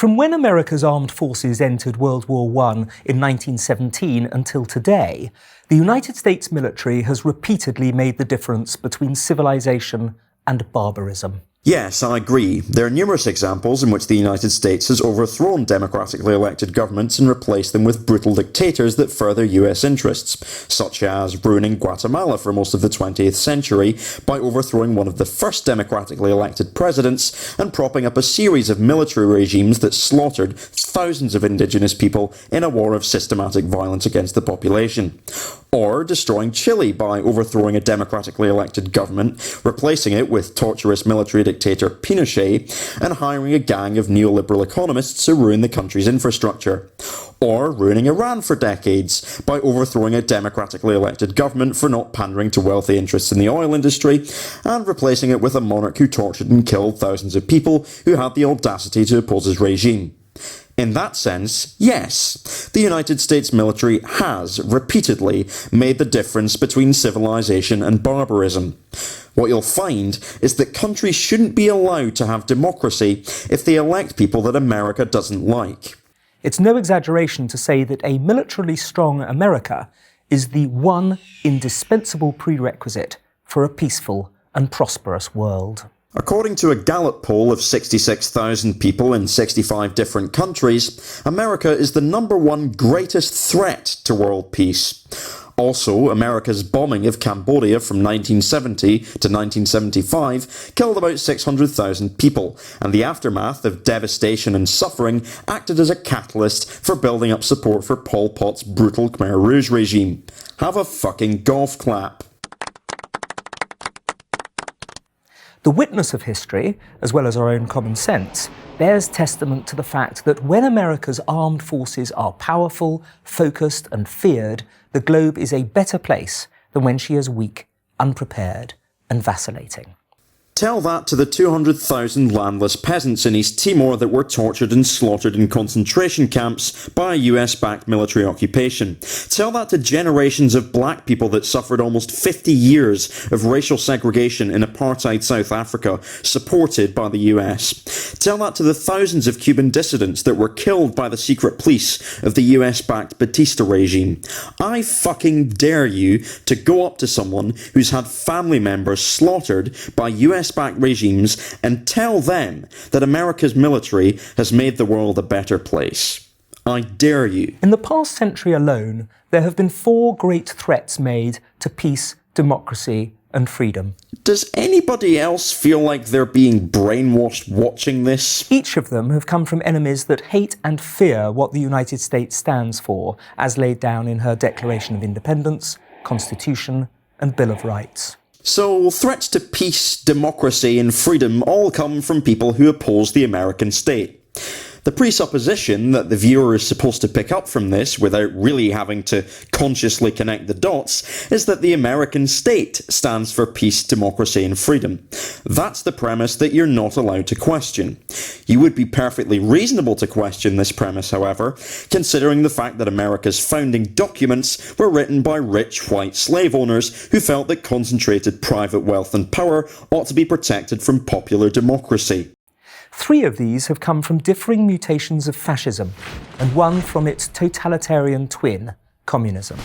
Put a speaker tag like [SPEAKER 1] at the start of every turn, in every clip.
[SPEAKER 1] From when America's armed forces entered World War I in 1917 until today, the United States military has repeatedly made the difference between civilization and barbarism.
[SPEAKER 2] Yes, I agree. There are numerous examples in which the United States has overthrown democratically elected governments and replaced them with brutal dictators that further US interests, such as ruining Guatemala for most of the 20th century by overthrowing one of the first democratically elected presidents and propping up a series of military regimes that slaughtered thousands of indigenous people in a war of systematic violence against the population. Or destroying Chile by overthrowing a democratically elected government, replacing it with torturous military dictator Pinochet, and hiring a gang of neoliberal economists to ruin the country's infrastructure. Or ruining Iran for decades by overthrowing a democratically elected government for not pandering to wealthy interests in the oil industry, and replacing it with a monarch who tortured and killed thousands of people who had the audacity to oppose his regime. In that sense, yes, the United States military has repeatedly made the difference between civilization and barbarism. What you'll find is that countries shouldn't be allowed to have democracy if they elect people that America doesn't like.
[SPEAKER 1] It's no exaggeration to say that a militarily strong America is the one indispensable prerequisite for a peaceful and prosperous world.
[SPEAKER 2] According to a Gallup poll of 66,000 people in 65 different countries, America is the #1 greatest threat to world peace. Also, America's bombing of Cambodia from 1970 to 1975 killed about 600,000 people, and the aftermath of devastation and suffering acted as a catalyst for building up support for Pol Pot's brutal Khmer Rouge regime. Have a fucking golf clap.
[SPEAKER 1] The witness of history, as well as our own common sense, bears testament to the fact that when America's armed forces are powerful, focused and feared, the globe is a better place than when she is weak, unprepared and vacillating.
[SPEAKER 2] Tell that to the 200,000 landless peasants in East Timor that were tortured and slaughtered in concentration camps by a US-backed military occupation. Tell that to generations of black people that suffered almost 50 years of racial segregation in apartheid South Africa, supported by the US. Tell that to the thousands of Cuban dissidents that were killed by the secret police of the US-backed Batista regime. I fucking dare you to go up to someone who's had family members slaughtered by US-backed regimes and tell them that America's military has made the world a better place. I dare you.
[SPEAKER 1] In the past century alone, there have been 4 great threats made to peace, democracy and freedom.
[SPEAKER 2] Does anybody else feel like they're being brainwashed watching this?
[SPEAKER 1] Each of them have come from enemies that hate and fear what the United States stands for, as laid down in her Declaration of Independence, Constitution and Bill of Rights.
[SPEAKER 2] So, threats to peace, democracy and freedom all come from people who oppose the American state. The presupposition that the viewer is supposed to pick up from this without really having to consciously connect the dots is that the American state stands for peace, democracy and freedom. That's the premise that you're not allowed to question. You would be perfectly reasonable to question this premise, however, considering the fact that America's founding documents were written by rich white slave owners who felt that concentrated private wealth and power ought to be protected from popular democracy.
[SPEAKER 1] 3 of these have come from differing mutations of fascism, and one from its totalitarian twin, communism.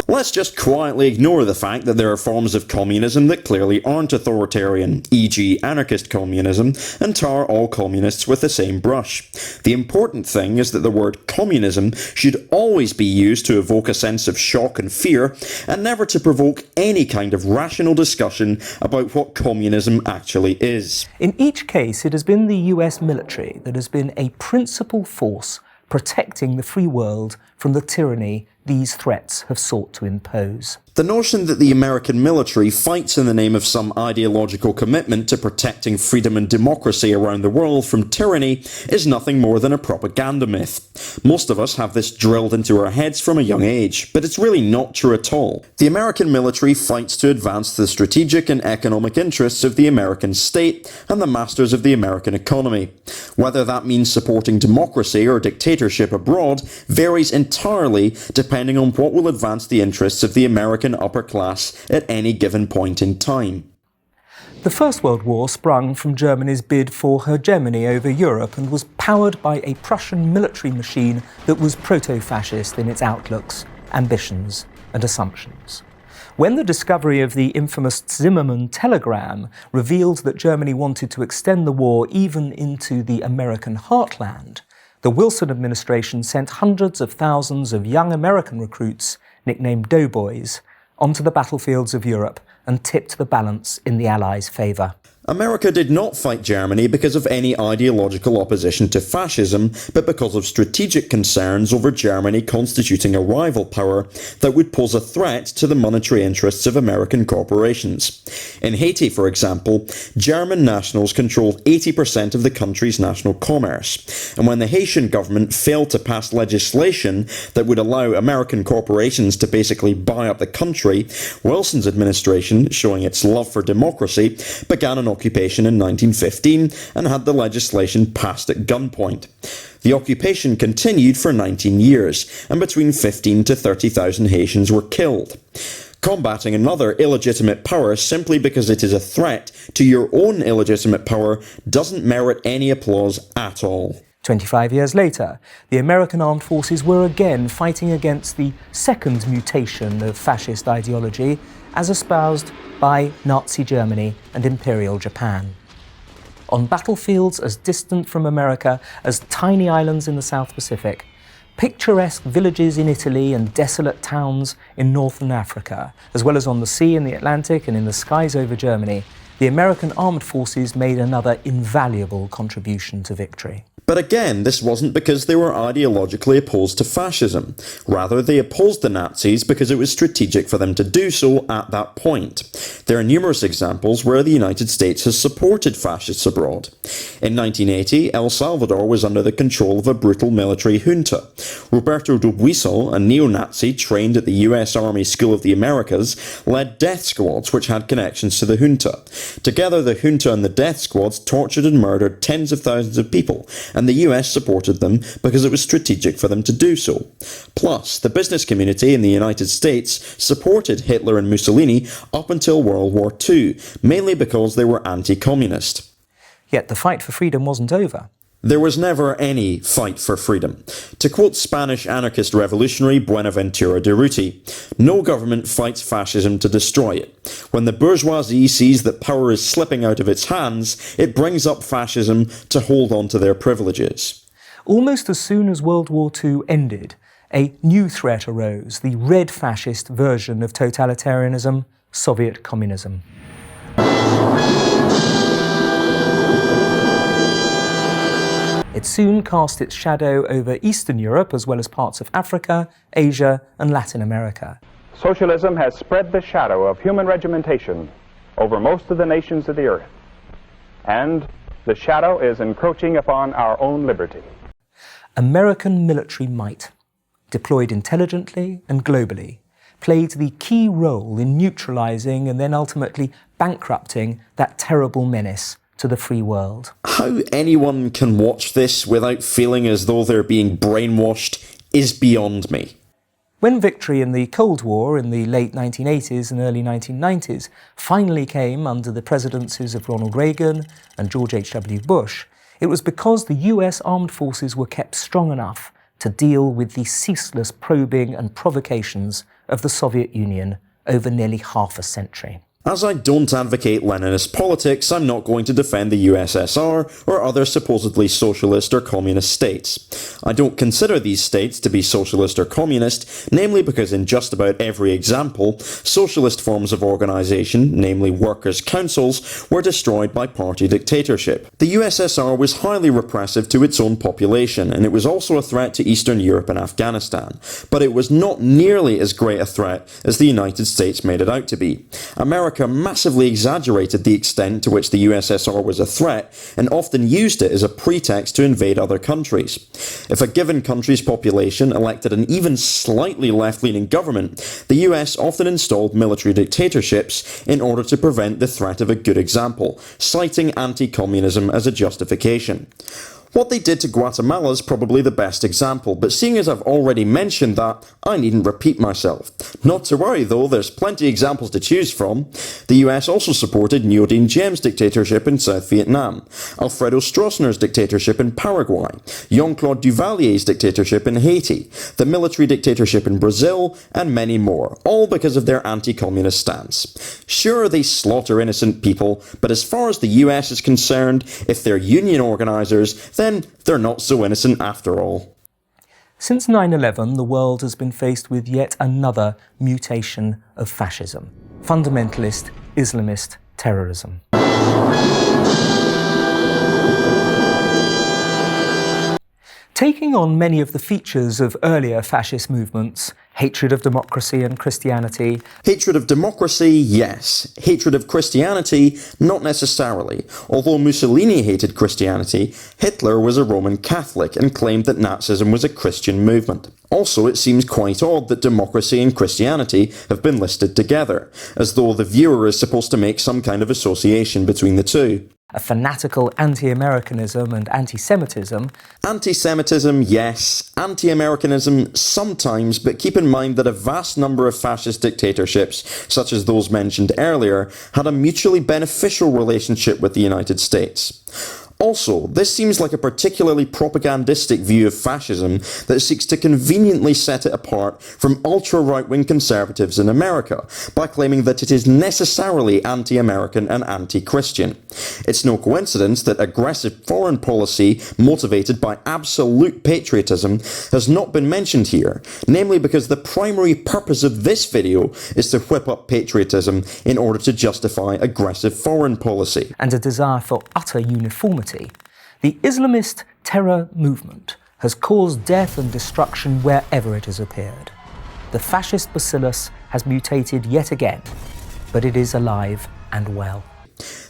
[SPEAKER 2] Let's just quietly ignore the fact that there are forms of communism that clearly aren't authoritarian, e.g. anarchist communism, and tar all communists with the same brush. The important thing is that the word communism should always be used to evoke a sense of shock and fear, and never to provoke any kind of rational discussion about what communism actually is.
[SPEAKER 1] In each case, it has been the US military that has been a principal force protecting the free world from the tyranny these threats have sought to impose.
[SPEAKER 2] The notion that the American military fights in the name of some ideological commitment to protecting freedom and democracy around the world from tyranny is nothing more than a propaganda myth. Most of us have this drilled into our heads from a young age, but it's really not true at all. The American military fights to advance the strategic and economic interests of the American state and the masters of the American economy. Whether that means supporting democracy or dictatorship abroad varies entirely depending on what will advance the interests of the American upper class at any given point in time.
[SPEAKER 1] The First World War sprung from Germany's bid for hegemony over Europe and was powered by a Prussian military machine that was proto-fascist in its outlooks, ambitions and assumptions. When the discovery of the infamous Zimmermann telegram revealed that Germany wanted to extend the war even into the American heartland, the Wilson administration sent hundreds of thousands of young American recruits, nicknamed doughboys, onto the battlefields of Europe and tipped the balance in the Allies' favour.
[SPEAKER 2] America did not fight Germany because of any ideological opposition to fascism, but because of strategic concerns over Germany constituting a rival power that would pose a threat to the monetary interests of American corporations. In Haiti, for example, German nationals controlled 80% of the country's national commerce, and when the Haitian government failed to pass legislation that would allow American corporations to basically buy up the country, Wilson's administration, showing its love for democracy, began an occupation in 1915 and had the legislation passed at gunpoint. The occupation continued for 19 years, and between 15 to 30,000 Haitians were killed. Combating another illegitimate power simply because it is a threat to your own illegitimate power doesn't merit any applause at all.
[SPEAKER 1] 25 years later, the American armed forces were again fighting against the second mutation of fascist ideology as espoused by Nazi Germany and Imperial Japan. On battlefields as distant from America as tiny islands in the South Pacific, picturesque villages in Italy and desolate towns in northern Africa, as well as on the sea in the Atlantic and in the skies over Germany, the American armed forces made another invaluable contribution to victory.
[SPEAKER 2] But again, this wasn't because they were ideologically opposed to fascism. Rather, they opposed the Nazis because it was strategic for them to do so at that point. There are numerous examples where the United States has supported fascists abroad. In 1980, El Salvador was under the control of a brutal military junta. Roberto Dubuisson, a neo-Nazi trained at the US Army School of the Americas, led death squads which had connections to the junta. Together, the junta and the death squads tortured and murdered tens of thousands of people, and the US supported them because it was strategic for them to do so. Plus, the business community in the United States supported Hitler and Mussolini up until World War II, mainly because they were anti-communist.
[SPEAKER 1] Yet the fight for freedom wasn't over.
[SPEAKER 2] There was never any fight for freedom. To quote Spanish anarchist revolutionary Buenaventura Durruti, no government fights fascism to destroy it. When the bourgeoisie sees that power is slipping out of its hands, it brings up fascism to hold on to their privileges.
[SPEAKER 1] Almost as soon as World War II ended, a new threat arose, the red fascist version of totalitarianism, Soviet communism. It soon cast its shadow over Eastern Europe as well as parts of Africa, Asia and Latin America.
[SPEAKER 3] Socialism has spread the shadow of human regimentation over most of the nations of the earth, and the shadow is encroaching upon our own liberty.
[SPEAKER 1] American military might, deployed intelligently and globally, played the key role in neutralizing and then ultimately bankrupting that terrible menace to the free world.
[SPEAKER 2] How anyone can watch this without feeling as though they're being brainwashed is beyond me.
[SPEAKER 1] When victory in the Cold War in the late 1980s and early 1990s finally came under the presidencies of Ronald Reagan and George H.W. Bush, it was because the US armed forces were kept strong enough to deal with the ceaseless probing and provocations of the Soviet Union over nearly half a century.
[SPEAKER 2] As I don't advocate Leninist politics, I'm not going to defend the USSR or other supposedly socialist or communist states. I don't consider these states to be socialist or communist, namely because in just about every example, socialist forms of organisation, namely workers' councils, were destroyed by party dictatorship. The USSR was highly repressive to its own population, and it was also a threat to Eastern Europe and Afghanistan, but it was not nearly as great a threat as the United States made it out to be. America massively exaggerated the extent to which the USSR was a threat and often used it as a pretext to invade other countries. If a given country's population elected an even slightly left-leaning government, the US often installed military dictatorships in order to prevent the threat of a good example, citing anti-communism as a justification. What they did to Guatemala is probably the best example, but seeing as I've already mentioned that, I needn't repeat myself. Not to worry though, there's plenty of examples to choose from. The US also supported Ngo Dinh Diem's dictatorship in South Vietnam, Alfredo Stroessner's dictatorship in Paraguay, Jean-Claude Duvalier's dictatorship in Haiti, the military dictatorship in Brazil, and many more, all because of their anti-communist stance. Sure, they slaughter innocent people, but as far as the US is concerned, if they're union organisers, then they're not so innocent after all.
[SPEAKER 1] Since 9/11, the world has been faced with yet another mutation of fascism: fundamentalist Islamist terrorism. Taking on many of the features of earlier fascist movements, hatred of democracy and Christianity.
[SPEAKER 2] Hatred of democracy, yes. Hatred of Christianity, not necessarily. Although Mussolini hated Christianity, Hitler was a Roman Catholic and claimed that Nazism was a Christian movement. Also, it seems quite odd that democracy and Christianity have been listed together, as though the viewer is supposed to make some kind of association between the two.
[SPEAKER 1] A fanatical anti-Americanism and anti-Semitism.
[SPEAKER 2] Anti-Semitism, yes. Anti-Americanism, sometimes, but keep in mind that a vast number of fascist dictatorships, such as those mentioned earlier, had a mutually beneficial relationship with the United States. Also, this seems like a particularly propagandistic view of fascism that seeks to conveniently set it apart from ultra-right-wing conservatives in America by claiming that it is necessarily anti-American and anti-Christian. It's no coincidence that aggressive foreign policy motivated by absolute patriotism has not been mentioned here, namely because the primary purpose of this video is to whip up patriotism in order to justify aggressive foreign policy.
[SPEAKER 1] And a desire for utter uniformity. The Islamist terror movement has caused death and destruction wherever it has appeared. The fascist bacillus has mutated yet again, but it is alive and well.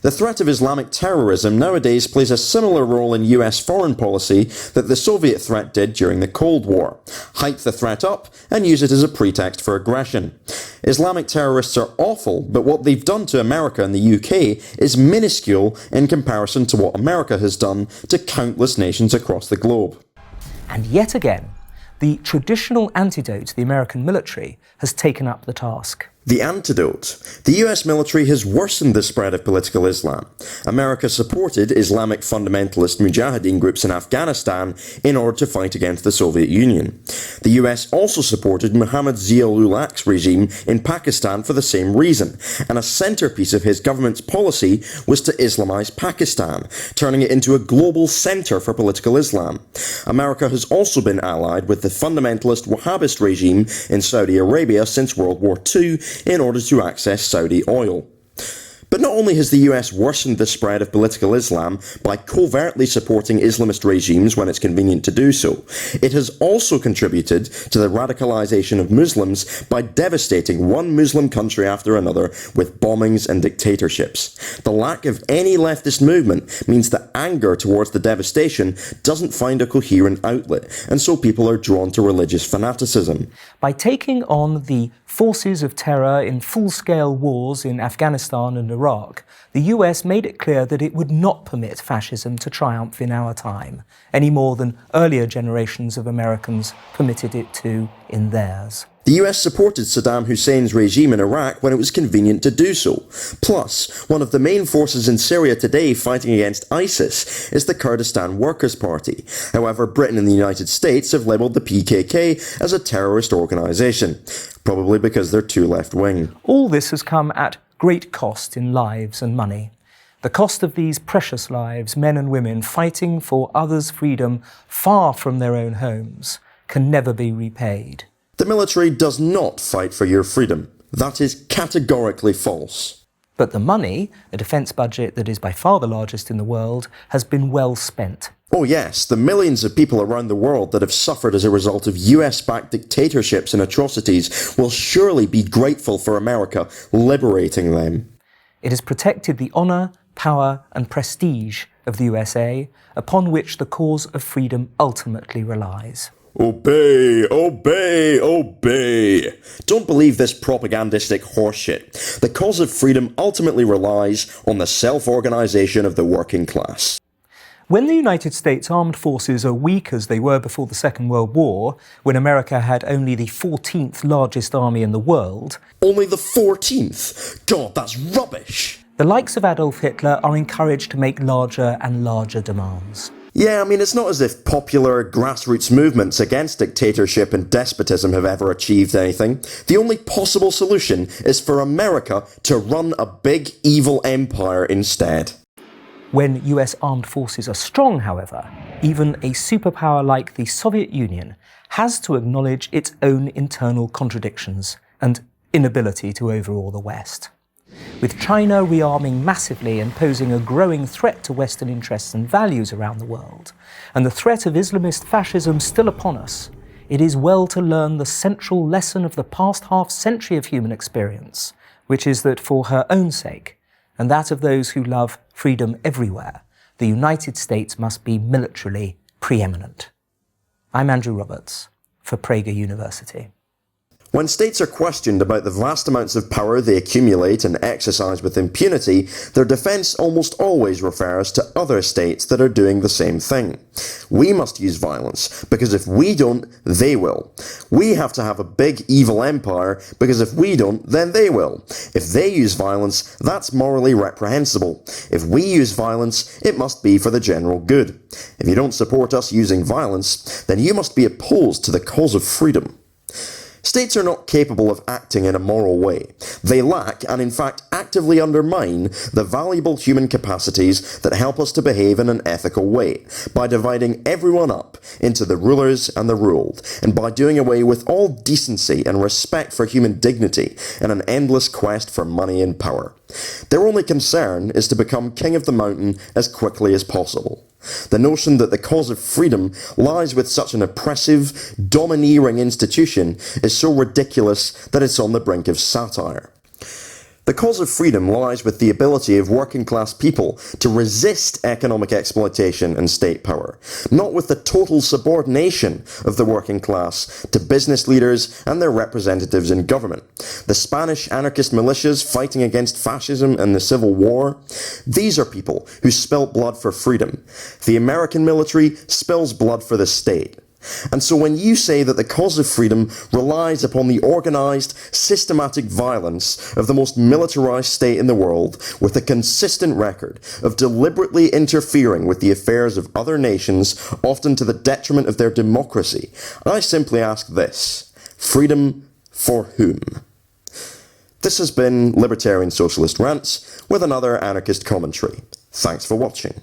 [SPEAKER 2] The threat of Islamic terrorism nowadays plays a similar role in US foreign policy that the Soviet threat did during the Cold War. Hype the threat up and use it as a pretext for aggression. Islamic terrorists are awful, but what they've done to America and the UK is minuscule in comparison to what America has done to countless nations across the globe.
[SPEAKER 1] And yet again, the traditional antidote to the American military has taken up the task.
[SPEAKER 2] The antidote. The US military has worsened the spread of political Islam. America supported Islamic fundamentalist mujahideen groups in Afghanistan in order to fight against the Soviet Union. The US also supported Muhammad Zia-ul-Haq's regime in Pakistan for the same reason, and a centerpiece of his government's policy was to Islamize Pakistan, turning it into a global center for political Islam. America has also been allied with the fundamentalist Wahhabist regime in Saudi Arabia since World War II in order to access Saudi oil. But not only has the US worsened the spread of political Islam by covertly supporting Islamist regimes when it's convenient to do so, it has also contributed to the radicalization of Muslims by devastating one Muslim country after another with bombings and dictatorships. The lack of any leftist movement means that anger towards the devastation doesn't find a coherent outlet, and so people are drawn to religious fanaticism.
[SPEAKER 1] By taking on the forces of terror in full-scale wars in Afghanistan and Iraq, the US made it clear that it would not permit fascism to triumph in our time, any more than earlier generations of Americans permitted it to in theirs.
[SPEAKER 2] The US supported Saddam Hussein's regime in Iraq when it was convenient to do so. Plus, one of the main forces in Syria today fighting against ISIS is the Kurdistan Workers' Party. However, Britain and the United States have labelled the PKK as a terrorist organisation, probably because they're too left-wing.
[SPEAKER 1] All this has come at great cost in lives and money. The cost of these precious lives, men and women fighting for others' freedom far from their own homes, can never be repaid.
[SPEAKER 2] The military does not fight for your freedom. That is categorically false.
[SPEAKER 1] But the money, a defence budget that is by far the largest in the world, has been well spent.
[SPEAKER 2] Oh yes, the millions of people around the world that have suffered as a result of US-backed dictatorships and atrocities will surely be grateful for America liberating them.
[SPEAKER 1] It has protected the honour, power and prestige of the USA, upon which the cause of freedom ultimately relies.
[SPEAKER 2] Obey, obey, obey. Don't believe this propagandistic horseshit. The cause of freedom ultimately relies on the self-organisation of the working class.
[SPEAKER 1] When the United States armed forces are weak as they were before the Second World War, when America had only the 14th largest army in the world...
[SPEAKER 2] Only the 14th? God, that's rubbish!
[SPEAKER 1] The likes of Adolf Hitler are encouraged to make larger and larger demands.
[SPEAKER 2] Yeah, I mean, it's not as if popular grassroots movements against dictatorship and despotism have ever achieved anything. The only possible solution is for America to run a big evil empire instead.
[SPEAKER 1] When US armed forces are strong, however, even a superpower like the Soviet Union has to acknowledge its own internal contradictions and inability to overawe the West. With China rearming massively and posing a growing threat to Western interests and values around the world, and the threat of Islamist fascism still upon us, it is well to learn the central lesson of the past half-century of human experience, which is that for her own sake, and that of those who love freedom everywhere, the United States must be militarily preeminent. I'm Andrew Roberts for Prager University.
[SPEAKER 2] When states are questioned about the vast amounts of power they accumulate and exercise with impunity, their defence almost always refers to other states that are doing the same thing. We must use violence, because if we don't, they will. We have to have a big evil empire, because if we don't, then they will. If they use violence, that's morally reprehensible. If we use violence, it must be for the general good. If you don't support us using violence, then you must be opposed to the cause of freedom. States are not capable of acting in a moral way. They lack, and in fact actively undermine, the valuable human capacities that help us to behave in an ethical way, by dividing everyone up into the rulers and the ruled, and by doing away with all decency and respect for human dignity in an endless quest for money and power. Their only concern is to become king of the mountain as quickly as possible. The notion that the cause of freedom lies with such an oppressive, domineering institution is so ridiculous that it's on the brink of satire. The cause of freedom lies with the ability of working class people to resist economic exploitation and state power, not with the total subordination of the working class to business leaders and their representatives in government. The Spanish anarchist militias fighting against fascism and the Civil War, these are people who spilt blood for freedom. The American military spills blood for the state. And so when you say that the cause of freedom relies upon the organised, systematic violence of the most militarised state in the world, with a consistent record of deliberately interfering with the affairs of other nations, often to the detriment of their democracy, I simply ask this: freedom for whom? This has been Libertarian Socialist Rants, with another anarchist commentary. Thanks for watching.